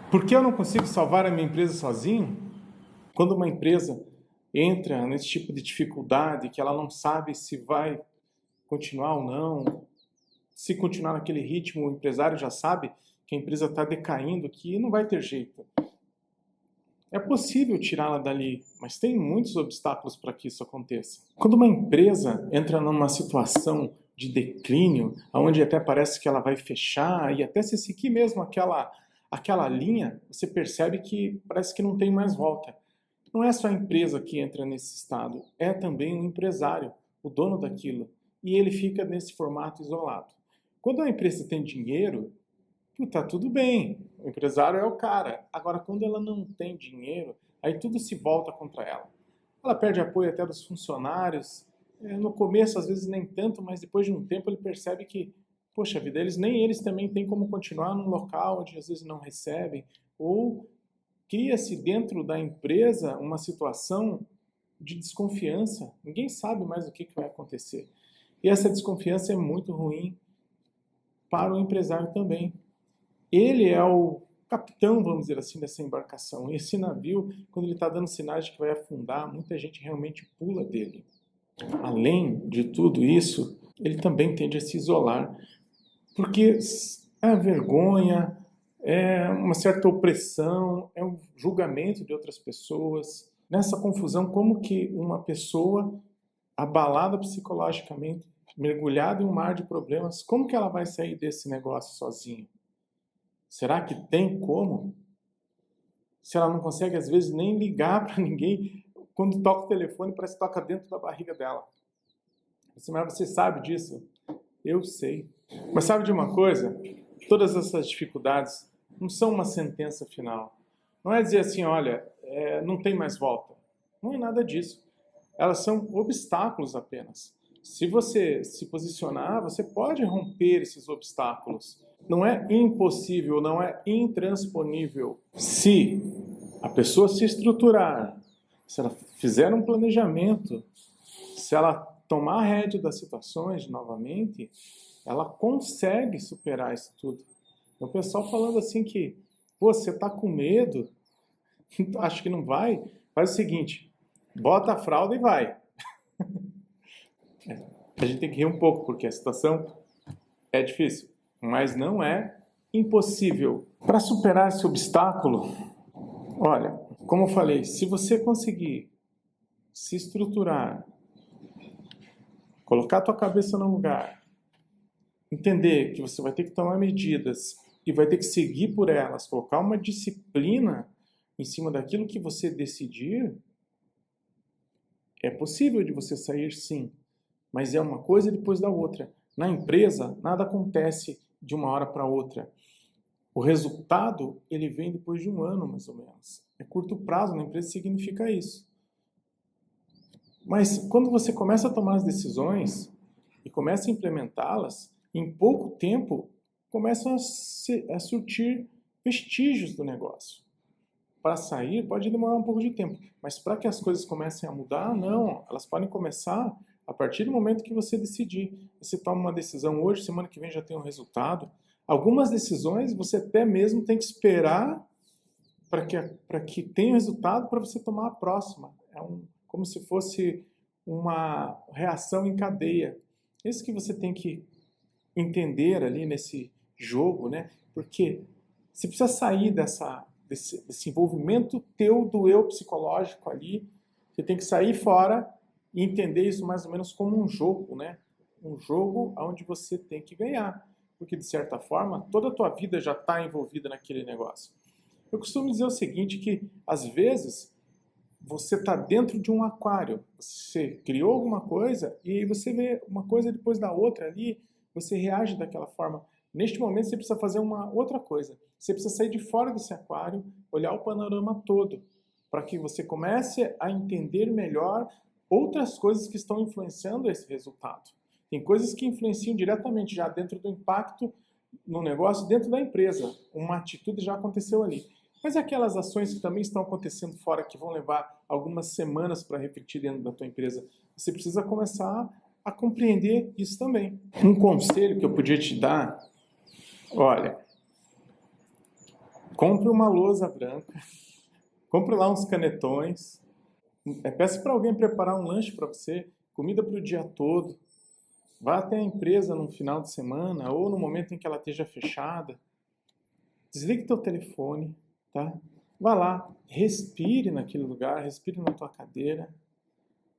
Por que eu não consigo salvar a minha empresa sozinho? Quando uma empresa entra nesse tipo de dificuldade, que ela não sabe se vai continuar ou não, se continuar naquele ritmo, o empresário já sabe que a empresa está decaindo, que não vai ter jeito. É possível tirá-la dali, mas tem muitos obstáculos para que isso aconteça. Quando uma empresa entra numa situação de declínio, onde até parece que ela vai fechar, e até se seguir mesmo aquela linha, você percebe que parece que não tem mais volta. Não é só a empresa que entra nesse estado, é também o empresário, o dono daquilo. E ele fica nesse formato isolado. Quando a empresa tem dinheiro, tá tudo bem, o empresário é o cara. Agora, quando ela não tem dinheiro, aí tudo se volta contra ela. Ela perde apoio até dos funcionários. No começo, às vezes, nem tanto, mas depois de um tempo ele percebe que, poxa vida, nem eles também têm como continuar num local onde às vezes não recebem. Ou cria-se dentro da empresa uma situação de desconfiança. Ninguém sabe mais o que vai acontecer. E essa desconfiança é muito ruim para o empresário também. Ele é o capitão, vamos dizer assim, dessa embarcação. E esse navio, quando ele está dando sinais de que vai afundar, muita gente realmente pula dele. Além de tudo isso, ele também tende a se isolar, porque é a vergonha, é uma certa opressão, é um julgamento de outras pessoas. Nessa confusão, como que uma pessoa abalada psicologicamente, mergulhada em um mar de problemas, como que ela vai sair desse negócio sozinha? Será que tem como? Se ela não consegue, às vezes, nem ligar para ninguém, quando toca o telefone, parece que toca dentro da barriga dela. Mas você sabe disso? Eu sei. Mas sabe de uma coisa? Todas essas dificuldades não são uma sentença final. Não é dizer assim, olha, não tem mais volta. Não é nada disso. Elas são obstáculos apenas. Se você se posicionar, você pode romper esses obstáculos. Não é impossível, não é intransponível. Se a pessoa se estruturar, se ela fizer um planejamento, se ela tomar a rédea das situações novamente, ela consegue superar isso tudo. O pessoal falando assim que, pô, você está com medo, acho que não vai, faz o seguinte, bota a fralda e vai. A gente tem que rir um pouco, porque a situação é difícil, mas não é impossível. Para superar esse obstáculo, olha, como eu falei, se você conseguir se estruturar, colocar a tua cabeça no lugar, entender que você vai ter que tomar medidas e vai ter que seguir por elas, colocar uma disciplina em cima daquilo que você decidir, é possível de você sair sim, mas é uma coisa depois da outra. Na empresa, nada acontece de uma hora para outra. O resultado, ele vem depois de um ano, mais ou menos. É curto prazo na empresa, significa isso. Mas quando você começa a tomar as decisões e começa a implementá-las, em pouco tempo começam a surtir vestígios do negócio. Para sair pode demorar um pouco de tempo, mas para que as coisas comecem a mudar, não. Elas podem começar a partir do momento que você decidir. Você toma uma decisão hoje, semana que vem já tem um resultado. Algumas decisões você até mesmo tem que esperar para que tenha resultado para você tomar a próxima. Como se fosse uma reação em cadeia. Isso que você tem que entender ali nesse jogo, né? Porque você precisa sair desse envolvimento teu do eu psicológico ali. Você tem que sair fora e entender isso mais ou menos como um jogo, né? Um jogo onde você tem que ganhar. Porque, de certa forma, toda a tua vida já está envolvida naquele negócio. Eu costumo dizer o seguinte, que às vezes você está dentro de um aquário. Você criou alguma coisa e aí você vê uma coisa depois da outra ali, você reage daquela forma. Neste momento você precisa fazer uma outra coisa. Você precisa sair de fora desse aquário, olhar o panorama todo, para que você comece a entender melhor outras coisas que estão influenciando esse resultado. Tem coisas que influenciam diretamente já dentro do impacto no negócio, dentro da empresa. Uma atitude já aconteceu ali. Mas aquelas ações que também estão acontecendo fora, que vão levar algumas semanas para refletir dentro da tua empresa, você precisa começar a compreender isso também. Um conselho que eu podia te dar, olha, Compre uma lousa branca, compre lá uns canetões, peça para alguém preparar um lanche para você, comida para o dia todo. Vá até a empresa no final de semana ou no momento em que ela esteja fechada. Desligue teu telefone, tá? Vá lá, respire naquele lugar, respire na tua cadeira,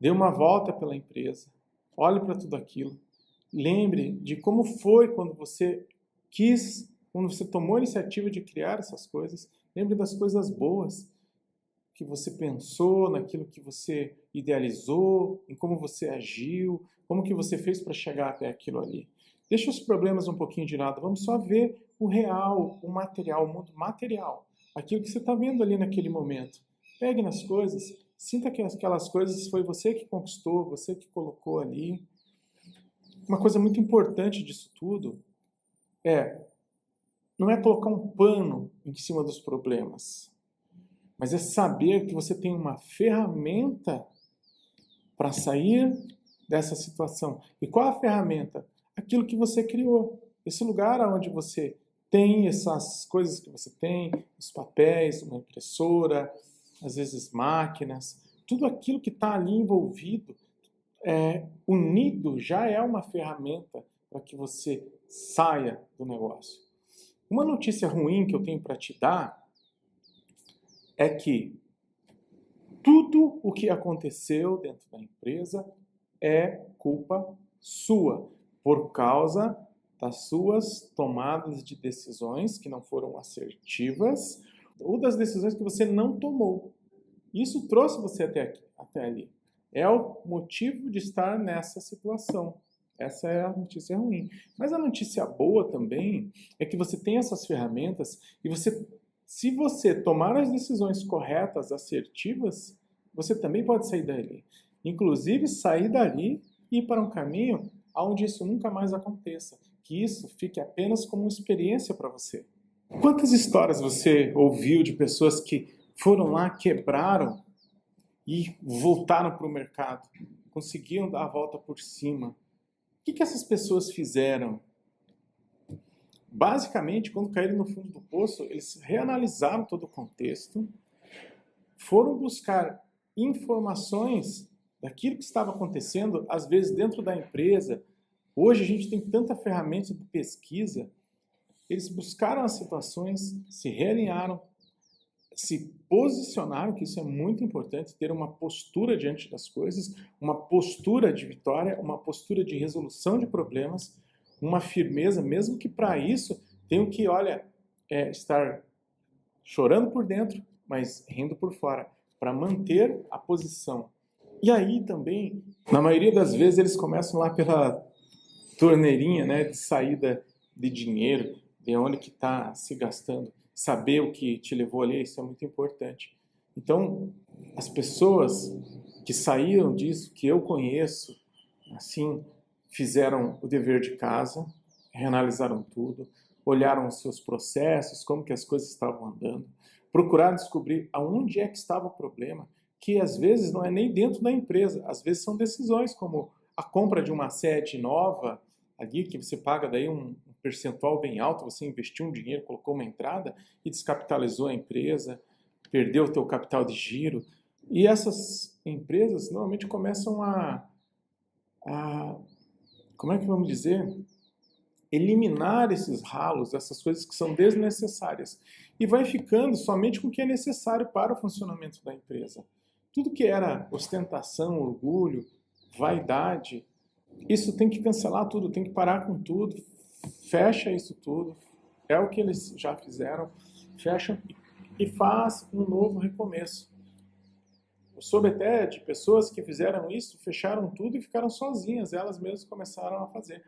dê uma volta pela empresa, olhe para tudo aquilo. Lembre de como foi quando você quando você tomou a iniciativa de criar essas coisas. Lembre das coisas boas que você pensou, naquilo que você idealizou, em como você agiu, como que você fez para chegar até aquilo ali. Deixa os problemas um pouquinho de lado, vamos só ver o real, o material, o mundo material, aquilo que você está vendo ali naquele momento. Pegue nas coisas, sinta que aquelas coisas foi você que conquistou, você que colocou ali. Uma coisa muito importante disso tudo não é colocar um pano em cima dos problemas, mas é saber que você tem uma ferramenta para sair dessa situação. E qual a ferramenta? Aquilo que você criou. Esse lugar onde você tem essas coisas que você tem, os papéis, uma impressora, às vezes máquinas, tudo aquilo que está ali envolvido, unido, já é uma ferramenta para que você saia do negócio. Uma notícia ruim que eu tenho para te dar é que tudo o que aconteceu dentro da empresa é culpa sua, por causa das suas tomadas de decisões que não foram assertivas ou das decisões que você não tomou. Isso trouxe você até ali. É o motivo de estar nessa situação. Essa é a notícia ruim. Mas a notícia boa também é que você tem essas ferramentas e se você tomar as decisões corretas, assertivas, você também pode sair dali. Inclusive, sair dali e ir para um caminho onde isso nunca mais aconteça. Que isso fique apenas como uma experiência para você. Quantas histórias você ouviu de pessoas que foram lá, quebraram e voltaram para o mercado? Conseguiram dar a volta por cima. O que essas pessoas fizeram? Basicamente, quando caíram no fundo do poço, eles reanalisaram todo o contexto, foram buscar informações daquilo que estava acontecendo, às vezes dentro da empresa. Hoje a gente tem tanta ferramenta de pesquisa. Eles buscaram as situações, se realinharam, se posicionaram, que isso é muito importante, ter uma postura diante das coisas, uma postura de vitória, uma postura de resolução de problemas, uma firmeza, mesmo que para isso tenham que, estar chorando por dentro, mas rindo por fora, para manter a posição. E aí também, na maioria das vezes, eles começam lá pela torneirinha, né, de saída de dinheiro, de onde que está se gastando. Saber o que te levou ali, isso é muito importante. Então, as pessoas que saíram disso, que eu conheço, assim, fizeram o dever de casa, reanalisaram tudo, olharam os seus processos, como que as coisas estavam andando, procuraram descobrir aonde é que estava o problema, que às vezes não é nem dentro da empresa, às vezes são decisões como a compra de uma sede nova, ali que você paga daí um percentual bem alto, você investiu um dinheiro, colocou uma entrada e descapitalizou a empresa, perdeu o teu capital de giro. E essas empresas normalmente começam como é que vamos dizer? Eliminar esses ralos, essas coisas que são desnecessárias. E vai ficando somente com o que é necessário para o funcionamento da empresa. Tudo que era ostentação, orgulho, vaidade, isso tem que cancelar tudo, tem que parar com tudo, fecha isso tudo, é o que eles já fizeram, fecham e faz um novo recomeço. Eu soube até de pessoas que fizeram isso, fecharam tudo e ficaram sozinhas, elas mesmas começaram a fazer.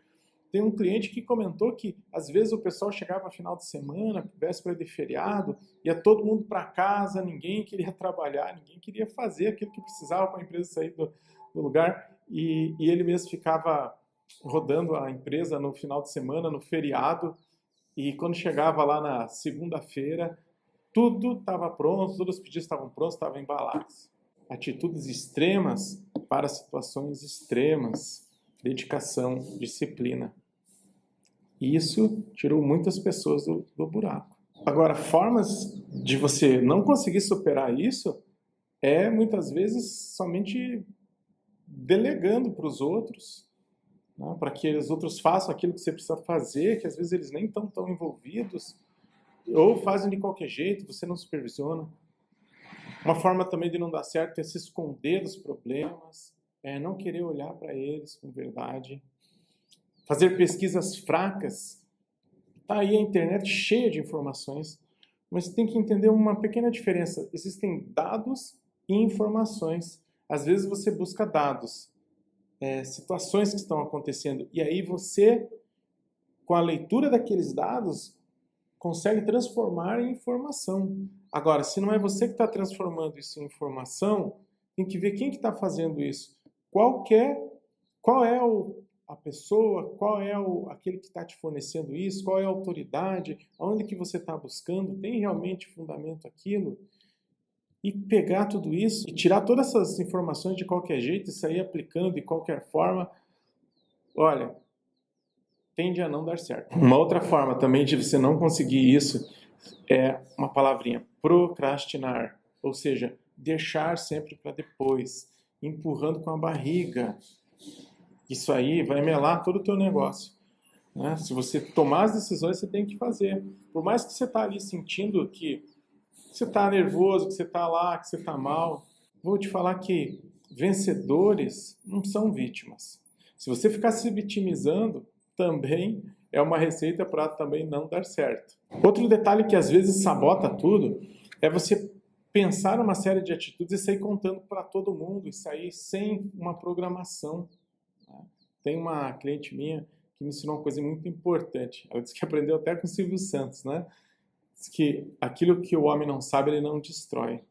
Tem um cliente que comentou que às vezes o pessoal chegava final de semana, véspera de feriado, ia todo mundo para casa, ninguém queria trabalhar, ninguém queria fazer aquilo que precisava para a empresa sair do lugar, e ele mesmo ficava rodando a empresa no final de semana, no feriado, e quando chegava lá na segunda-feira, tudo estava pronto, todos os pedidos estavam prontos, estavam embalados. Atitudes extremas para situações extremas, dedicação, disciplina. E isso tirou muitas pessoas do buraco. Agora, formas de você não conseguir superar isso é muitas vezes somente delegando para os outros, né, para que os outros façam aquilo que você precisa fazer, que às vezes eles nem estão tão envolvidos, ou fazem de qualquer jeito, você não supervisiona. Uma forma também de não dar certo é se esconder dos problemas, é não querer olhar para eles com verdade, fazer pesquisas fracas. Tá aí a internet cheia de informações, mas tem que entender uma pequena diferença. Existem dados e informações. Às vezes você busca dados, situações que estão acontecendo, e aí você, com a leitura daqueles dados, consegue transformar em informação. Agora, se não é você que está transformando isso em informação, tem que ver quem que está fazendo isso. Qual é a pessoa, qual é aquele que está te fornecendo isso, qual é a autoridade, aonde que você está buscando, tem realmente fundamento aquilo? E pegar tudo isso e tirar todas essas informações de qualquer jeito e sair aplicando de qualquer forma, olha, tende a não dar certo. Uma outra forma também de você não conseguir isso é uma palavrinha, procrastinar, ou seja, deixar sempre para depois, empurrando com a barriga. Isso aí vai melar todo o teu negócio, né? Se você tomar as decisões, você tem que fazer. Por mais que você está ali sentindo que você está nervoso, que você está lá, que você está mal, vou te falar que vencedores não são vítimas. Se você ficar se vitimizando, também é uma receita para também não dar certo. Outro detalhe que às vezes sabota tudo é você pensar uma série de atitudes e sair contando para todo mundo e sair sem uma programação. Tem uma cliente minha que me ensinou uma coisa muito importante. Ela disse que aprendeu até com o Silvio Santos, né? Diz que aquilo que o homem não sabe, ele não destrói.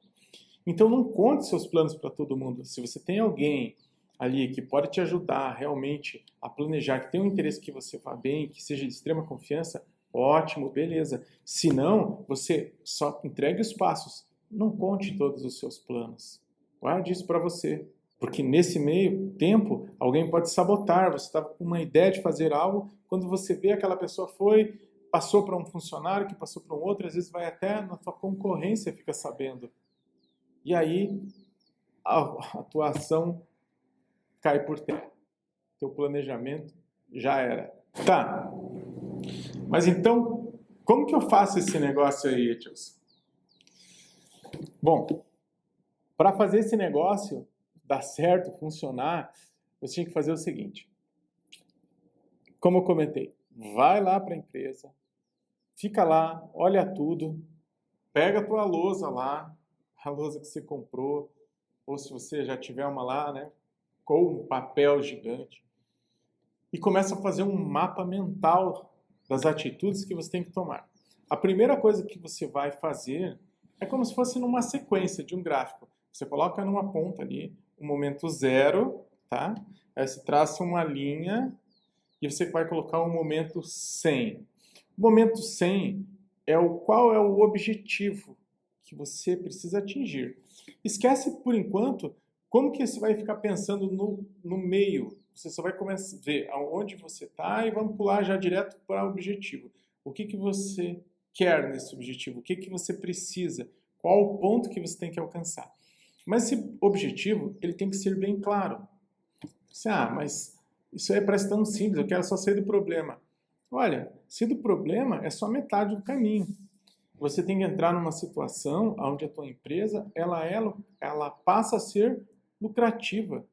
Então não conte seus planos para todo mundo. Se você tem alguém ali que pode te ajudar realmente a planejar, que tem um interesse que você vá bem, que seja de extrema confiança, ótimo, beleza. Se não, você só entregue os passos. Não conte todos os seus planos. Guarde isso para você. Porque nesse meio tempo, alguém pode sabotar. Você estava com uma ideia de fazer algo, quando você vê aquela pessoa passou para um funcionário, que passou para um outro, às vezes vai até na tua concorrência, fica sabendo. E aí a tua ação cai por terra. Teu planejamento já era. Tá, mas então, como que eu faço esse negócio aí, Edilson? Bom, para fazer esse negócio dar certo, funcionar, você tinha que fazer o seguinte. Como eu comentei, vai lá para a empresa, fica lá, olha tudo, pega a tua lousa lá, a lousa que você comprou, ou se você já tiver uma lá, né, com um papel gigante, e começa a fazer um mapa mental das atitudes que você tem que tomar. A primeira coisa que você vai fazer é como se fosse numa sequência de um gráfico. Você coloca numa ponta ali o momento zero, tá? Aí você traça uma linha e você vai colocar o momento 100. O momento 100 qual é o objetivo que você precisa atingir. Esquece, por enquanto, como que você vai ficar pensando no meio. Você só vai começar a ver aonde você está e vamos pular já direto para o objetivo. O que você quer nesse objetivo? O que você precisa? Qual o ponto que você tem que alcançar? Mas esse objetivo, ele tem que ser bem claro. Mas isso aí parece tão simples, eu quero só sair do problema. Olha, sair do problema é só metade do caminho. Você tem que entrar numa situação onde a tua empresa ela passa a ser lucrativa.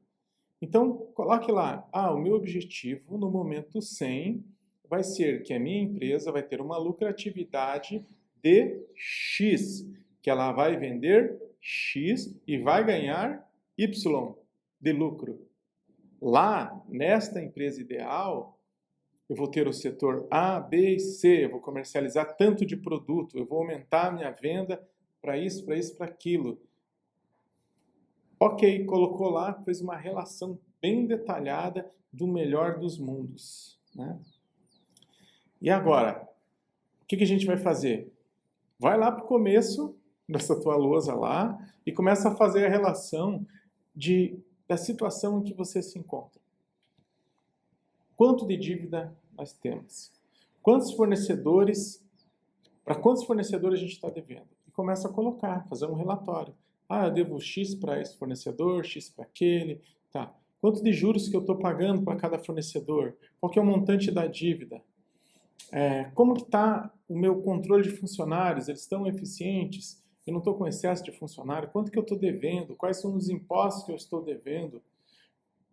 Então, coloque lá, o meu objetivo no momento 100 vai ser que a minha empresa vai ter uma lucratividade de X, que ela vai vender X e vai ganhar Y de lucro. Lá, nesta empresa ideal, eu vou ter o setor A, B e C, eu vou comercializar tanto de produto, eu vou aumentar a minha venda para isso, para aquilo. Ok, colocou lá, fez uma relação bem detalhada do melhor dos mundos, né? E agora, o que a gente vai fazer? Vai lá para o começo dessa tua lousa lá e começa a fazer a relação da situação em que você se encontra. Quanto de dívida nós temos? Quantos fornecedores Para quantos fornecedores a gente está devendo? E começa a colocar, fazer um relatório. Eu devo X para esse fornecedor, X para aquele, tá. Quanto de juros que eu estou pagando para cada fornecedor? Qual que é o montante da dívida? Como que está o meu controle de funcionários? Eles estão eficientes? Eu não estou com excesso de funcionário? Quanto que eu estou devendo? Quais são os impostos que eu estou devendo?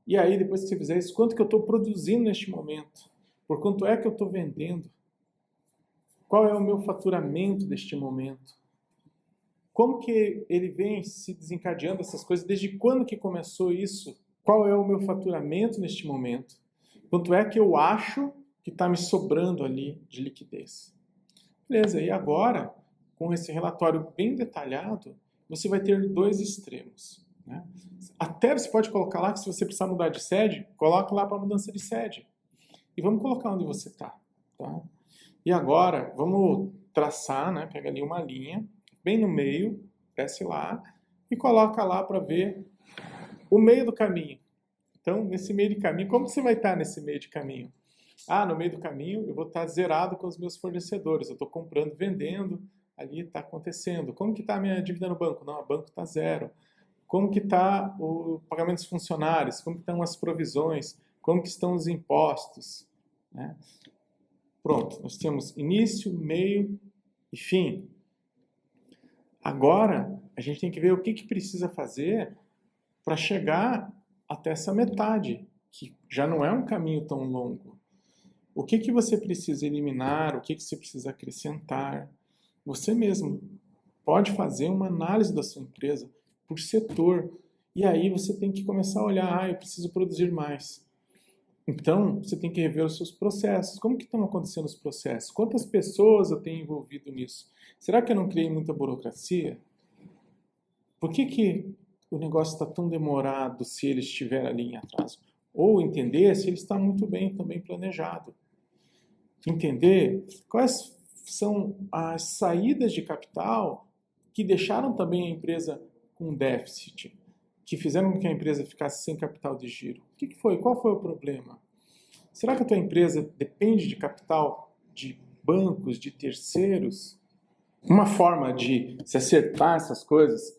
E aí, depois que você fizer isso, quanto que eu estou produzindo neste momento? Por quanto é que eu estou vendendo? Qual é o meu faturamento deste momento? Como que ele vem se desencadeando essas coisas? Desde quando que começou isso? Qual é o meu faturamento neste momento? Quanto é que eu acho que está me sobrando ali de liquidez? Beleza, e agora, com esse relatório bem detalhado, você vai ter dois extremos, né? Até você pode colocar lá que se você precisar mudar de sede, coloque lá para mudança de sede. E vamos colocar onde você está, tá? E agora, vamos traçar, né? Pega ali uma linha, bem no meio, desce lá e coloca lá para ver o meio do caminho. Então, nesse meio de caminho, como você vai estar nesse meio de caminho? No meio do caminho eu vou estar zerado com os meus fornecedores. Eu estou comprando, vendendo, ali está acontecendo. Como que está a minha dívida no banco? Não, o banco está zero. Como que está o pagamento dos funcionários? Como que estão as provisões? Como que estão os impostos? Né? Pronto, nós temos início, meio e fim. Agora, a gente tem que ver o que precisa fazer para chegar até essa metade, que já não é um caminho tão longo. O que você precisa eliminar, o que você precisa acrescentar. Você mesmo pode fazer uma análise da sua empresa por setor. E aí você tem que começar a olhar, eu preciso produzir mais. Então, você tem que rever os seus processos. Como que estão acontecendo os processos? Quantas pessoas eu tenho envolvido nisso? Será que eu não criei muita burocracia? Por que o negócio está tão demorado se ele estiver ali em atraso? Ou entender se ele está muito bem também planejado. Entender quais são as saídas de capital que deixaram também a empresa com déficit, que fizeram com que a empresa ficasse sem capital de giro. O que foi? Qual foi o problema? Será que a tua empresa depende de capital de bancos, de terceiros? Uma forma de se acertar essas coisas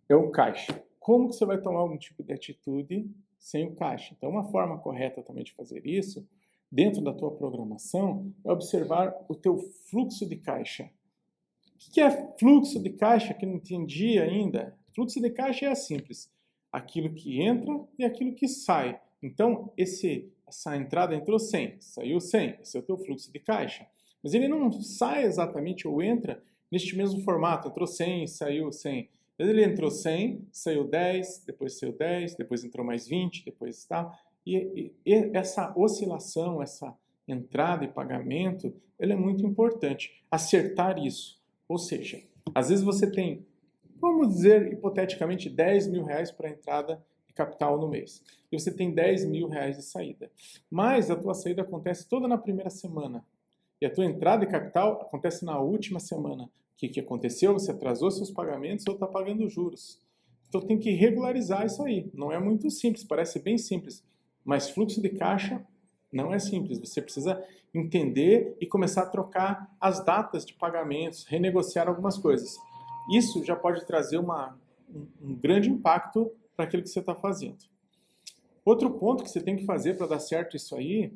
é o caixa. Como que você vai tomar algum tipo de atitude sem o caixa? Então, uma forma correta também de fazer isso, dentro da tua programação, é observar o teu fluxo de caixa. O que é fluxo de caixa que eu não entendi ainda? Fluxo de caixa é simples. Aquilo que entra e aquilo que sai. Então, essa entrada entrou 100, saiu 100. Esse é o teu fluxo de caixa. Mas ele não sai exatamente ou entra neste mesmo formato. Entrou 100, saiu 100. Mas ele entrou 100, saiu 10, depois saiu 10, depois entrou mais 20, depois tal. E essa oscilação, essa entrada e pagamento, ela é muito importante. Acertar isso. Ou seja, às vezes você tem, vamos dizer, hipoteticamente, 10 mil reais para entrada de capital no mês. E você tem 10 mil reais de saída. Mas a tua saída acontece toda na primeira semana. E a tua entrada de capital acontece na última semana. O que aconteceu? Você atrasou seus pagamentos ou está pagando juros. Então tem que regularizar isso aí. Não é muito simples, parece bem simples. Mas fluxo de caixa não é simples. Você precisa entender e começar a trocar as datas de pagamentos, renegociar algumas coisas. Isso já pode trazer um grande impacto para aquilo que você está fazendo. Outro ponto que você tem que fazer para dar certo isso aí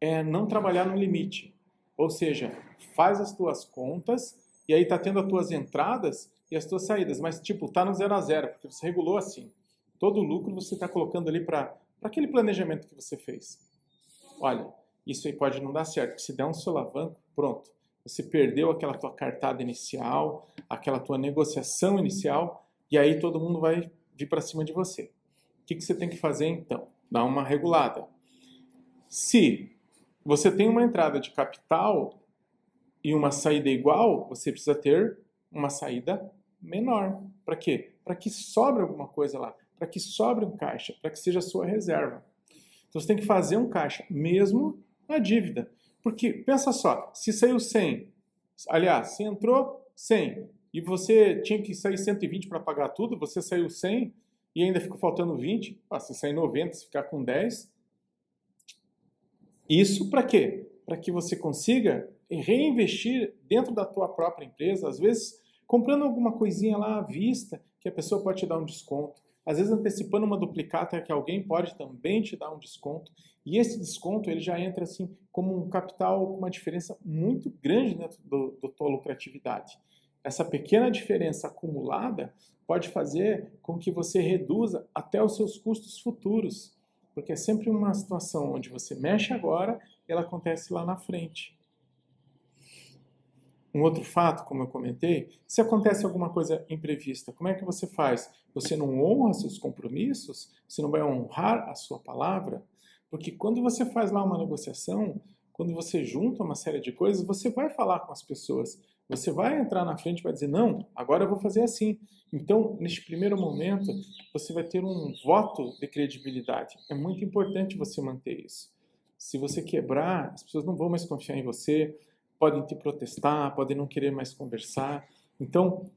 é não trabalhar no limite. Ou seja, faz as tuas contas e aí está tendo as tuas entradas e as tuas saídas. Mas, está no 0 a 0, porque você regulou assim. Todo o lucro você está colocando ali para aquele planejamento que você fez. Olha, isso aí pode não dar certo. Se der um solavanco, pronto. Você perdeu aquela tua cartada inicial, aquela tua negociação inicial, e aí todo mundo vai vir para cima de você. O que você tem que fazer então? Dar uma regulada. Se você tem uma entrada de capital e uma saída igual, você precisa ter uma saída menor. Para quê? Para que sobre alguma coisa lá, para que sobre um caixa, para que seja a sua reserva. Então você tem que fazer um caixa, mesmo na dívida. Porque, pensa só, se saiu 100, aliás, se entrou 100 e você tinha que sair 120 para pagar tudo, você saiu 100 e ainda ficou faltando 20, se sair 90, se ficar com 10. Isso para quê? Para que você consiga reinvestir dentro da tua própria empresa, às vezes comprando alguma coisinha lá à vista, que a pessoa pode te dar um desconto. Às vezes antecipando uma duplicata que alguém pode também te dar um desconto. E esse desconto ele já entra assim como um capital com uma diferença muito grande dentro da tua lucratividade. Essa pequena diferença acumulada pode fazer com que você reduza até os seus custos futuros. Porque é sempre uma situação onde você mexe agora e ela acontece lá na frente. Um outro fato, como eu comentei, se acontece alguma coisa imprevista, como é que você faz? Você não honra seus compromissos? Você não vai honrar a sua palavra? Porque quando você faz lá uma negociação, quando você junta uma série de coisas, você vai falar com as pessoas. Você vai entrar na frente e vai dizer, não, agora eu vou fazer assim. Então, neste primeiro momento, você vai ter um voto de credibilidade. É muito importante você manter isso. Se você quebrar, as pessoas não vão mais confiar em você, podem te protestar, podem não querer mais conversar. Então,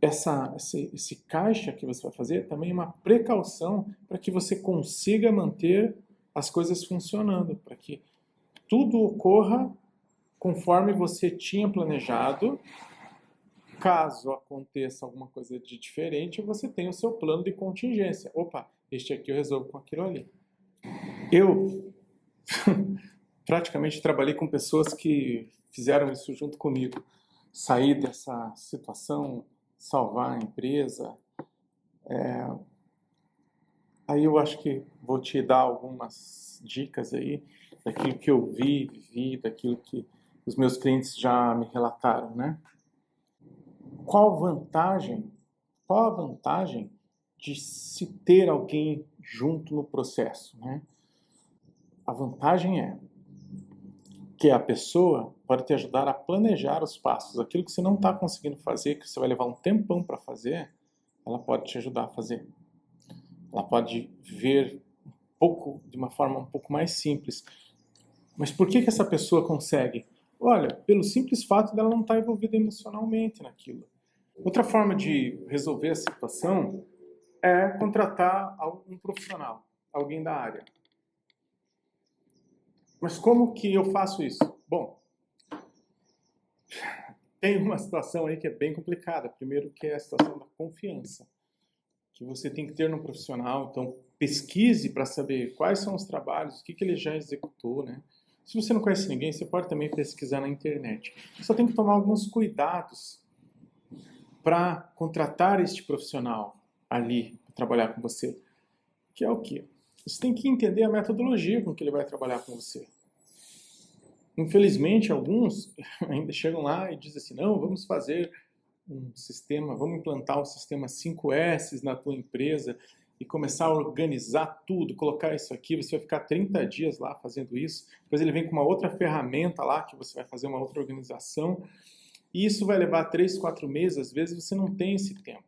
esse caixa que você vai fazer também é uma precaução para que você consiga manter as coisas funcionando, para que tudo ocorra conforme você tinha planejado. Caso aconteça alguma coisa de diferente, você tem o seu plano de contingência. Opa, este aqui eu resolvo com aquilo ali. Eu praticamente trabalhei com pessoas que fizeram isso junto comigo. Sair dessa situação, salvar a empresa. Aí eu acho que vou te dar algumas dicas aí daquilo que eu vivi, daquilo que os meus clientes já me relataram, né? Qual a vantagem de se ter alguém junto no processo, né? A vantagem é que a pessoa pode te ajudar a planejar os passos. Aquilo que você não está conseguindo fazer, que você vai levar um tempão para fazer, ela pode te ajudar a fazer. Ela pode ver de uma forma um pouco mais simples. Mas por que essa pessoa consegue? Olha, pelo simples fato dela não estar envolvida emocionalmente naquilo. Outra forma de resolver a situação é contratar um profissional, alguém da área. Mas como que eu faço isso? Bom, tem uma situação aí que é bem complicada. Primeiro que é a situação da confiança, que você tem que ter no profissional. Então, pesquise para saber quais são os trabalhos, o que ele já executou, né? Se você não conhece ninguém, você pode também pesquisar na internet. Só tem que tomar alguns cuidados para contratar este profissional ali para trabalhar com você. Que é o quê? Você tem que entender a metodologia com que ele vai trabalhar com você. Infelizmente, alguns ainda chegam lá e dizem assim, não, vamos fazer um sistema, vamos implantar um sistema 5S na tua empresa e começar a organizar tudo, colocar isso aqui, você vai ficar 30 dias lá fazendo isso, depois ele vem com uma outra ferramenta lá que você vai fazer uma outra organização e isso vai levar 3, 4 meses, às vezes você não tem esse tempo.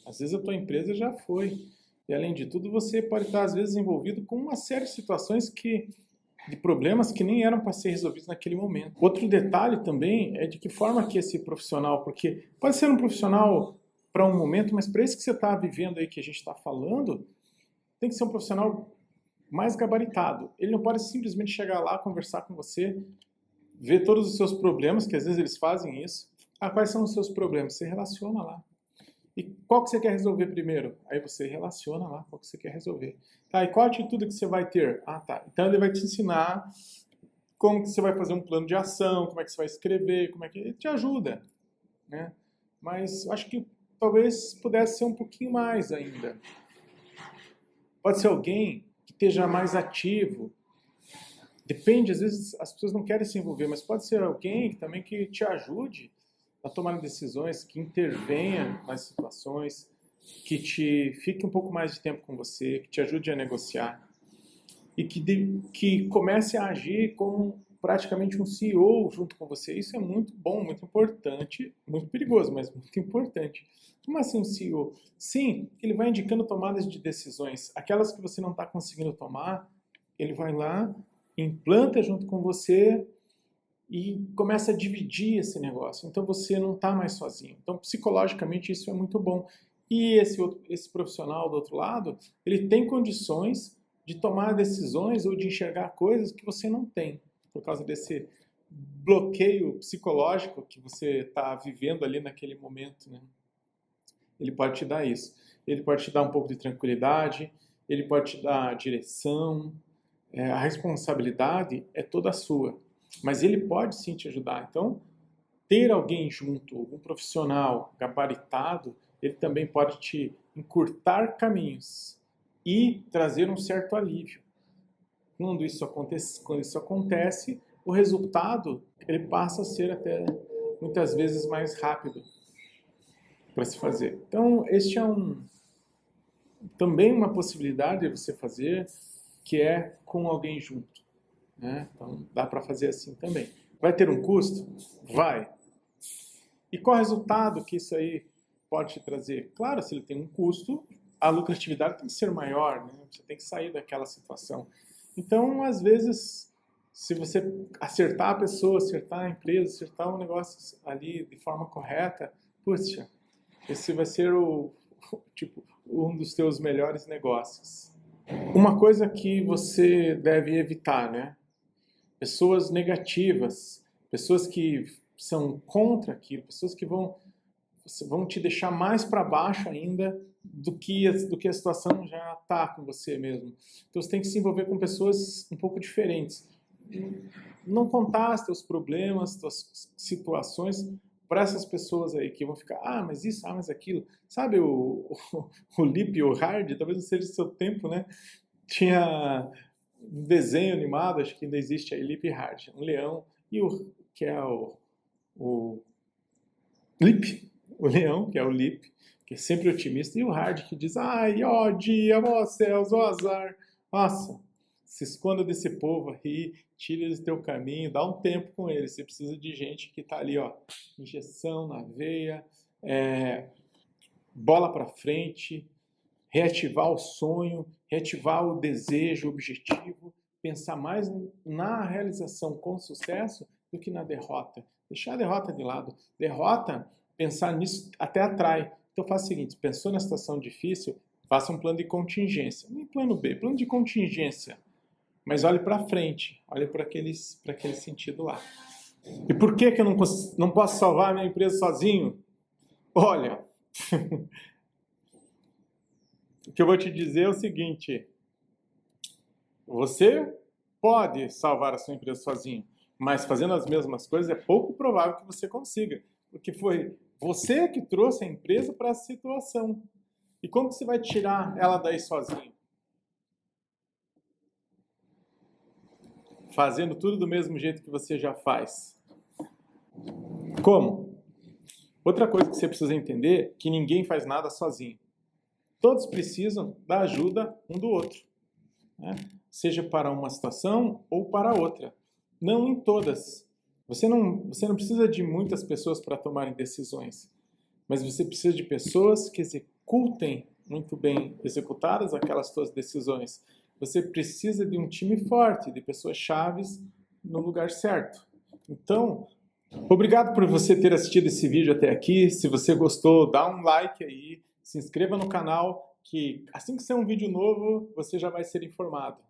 Às vezes a tua empresa já foi. E além de tudo, você pode estar às vezes envolvido com uma série de situações de problemas que nem eram para ser resolvidos naquele momento. Outro detalhe também é de que forma que esse profissional, porque pode ser um profissional para um momento, mas para esse que você está vivendo aí que a gente está falando, tem que ser um profissional mais gabaritado. Ele não pode simplesmente chegar lá, conversar com você, ver todos os seus problemas, que às vezes eles fazem isso. Ah, quais são os seus problemas? Você relaciona lá. E qual que você quer resolver primeiro? Aí você relaciona lá qual que você quer resolver. Tá, e qual atitude que você vai ter? Ah, tá. Então ele vai te ensinar como que você vai fazer um plano de ação, como é que você vai escrever, como é que ele te ajuda, né? Mas acho que talvez pudesse ser um pouquinho mais ainda. Pode ser alguém que esteja mais ativo. Depende, às vezes as pessoas não querem se envolver, mas pode ser alguém também que te ajude a tomar decisões, que intervenha nas situações, que te fique um pouco mais de tempo com você, que te ajude a negociar e que comece a agir como praticamente um CEO junto com você. Isso é muito bom, muito importante, muito perigoso, mas muito importante. Como assim um CEO? Sim, ele vai indicando tomadas de decisões. Aquelas que você não está conseguindo tomar, ele vai lá, implanta junto com você e começa a dividir esse negócio. Então você não está mais sozinho. Então psicologicamente isso é muito bom. E esse profissional do outro lado, ele tem condições de tomar decisões ou de enxergar coisas que você não tem, por causa bloqueio psicológico que você está vivendo ali naquele momento, né? Ele pode te dar isso. Ele pode te dar um pouco de tranquilidade, ele pode te dar direção. A responsabilidade é toda sua, mas ele pode sim te ajudar. Então, ter alguém junto, um profissional gabaritado, ele também pode te encurtar caminhos e trazer um certo alívio. Quando isso acontece, o resultado ele passa a ser até muitas vezes mais rápido para se fazer. Então, este é também uma possibilidade de você fazer, que é com alguém junto, né? Então, dá para fazer assim também. Vai ter um custo? Vai. E qual é o resultado que isso aí pode te trazer? Claro, se ele tem um custo, a lucratividade tem que ser maior, né? Você tem que sair daquela situação. Então, às vezes, se você acertar a pessoa, acertar a empresa, acertar um negócio ali de forma correta, puxa, esse vai ser um dos teus melhores negócios. Uma coisa que você deve evitar, né? Pessoas negativas, pessoas que são contra aquilo, pessoas que vão te deixar mais para baixo ainda do que a situação já está com você mesmo. Então você tem que se envolver com pessoas um pouco diferentes. Não contar os teus problemas, tuas situações para essas pessoas aí que vão ficar, mas isso, mas aquilo. Sabe o Lip e o Hard, talvez não seja o seu tempo, né? Tinha um desenho animado, acho que ainda existe aí, Lip e Hard, um leão, que é o Lip, o leão, que é o Lip, que é sempre otimista, e o Hard, que diz, ó dia, ó céus, ó azar. Nossa, se esconda desse povo aí, tira eles do teu caminho, dá um tempo com eles. Você precisa de gente que tá ali, ó, injeção na veia, bola para frente, reativar o sonho, reativar o desejo, o objetivo, pensar mais na realização com sucesso do que na derrota. Deixar a derrota de lado. Derrota, pensar nisso até atrai. Então faça o seguinte, pensou na situação difícil, faça um plano de contingência. Nem plano B, plano de contingência. Mas olhe para frente, olhe para aquele sentido lá. E por que eu não posso salvar a minha empresa sozinho? Olha, o que eu vou te dizer é o seguinte, você pode salvar a sua empresa sozinho, mas fazendo as mesmas coisas é pouco provável que você consiga, porque foi você que trouxe a empresa para essa situação. E como que você vai tirar ela daí sozinho? Fazendo tudo do mesmo jeito que você já faz. Como? Outra coisa que você precisa entender é que ninguém faz nada sozinho. Todos precisam da ajuda um do outro, né? Seja para uma situação ou para outra. Não em todas. Você não precisa de muitas pessoas para tomarem decisões, mas você precisa de pessoas que executem muito bem executadas aquelas suas decisões. Você precisa de um time forte, de pessoas chaves no lugar certo. Então, obrigado por você ter assistido esse vídeo até aqui. Se você gostou, dá um like aí, se inscreva no canal, que assim que sair um vídeo novo, você já vai ser informado.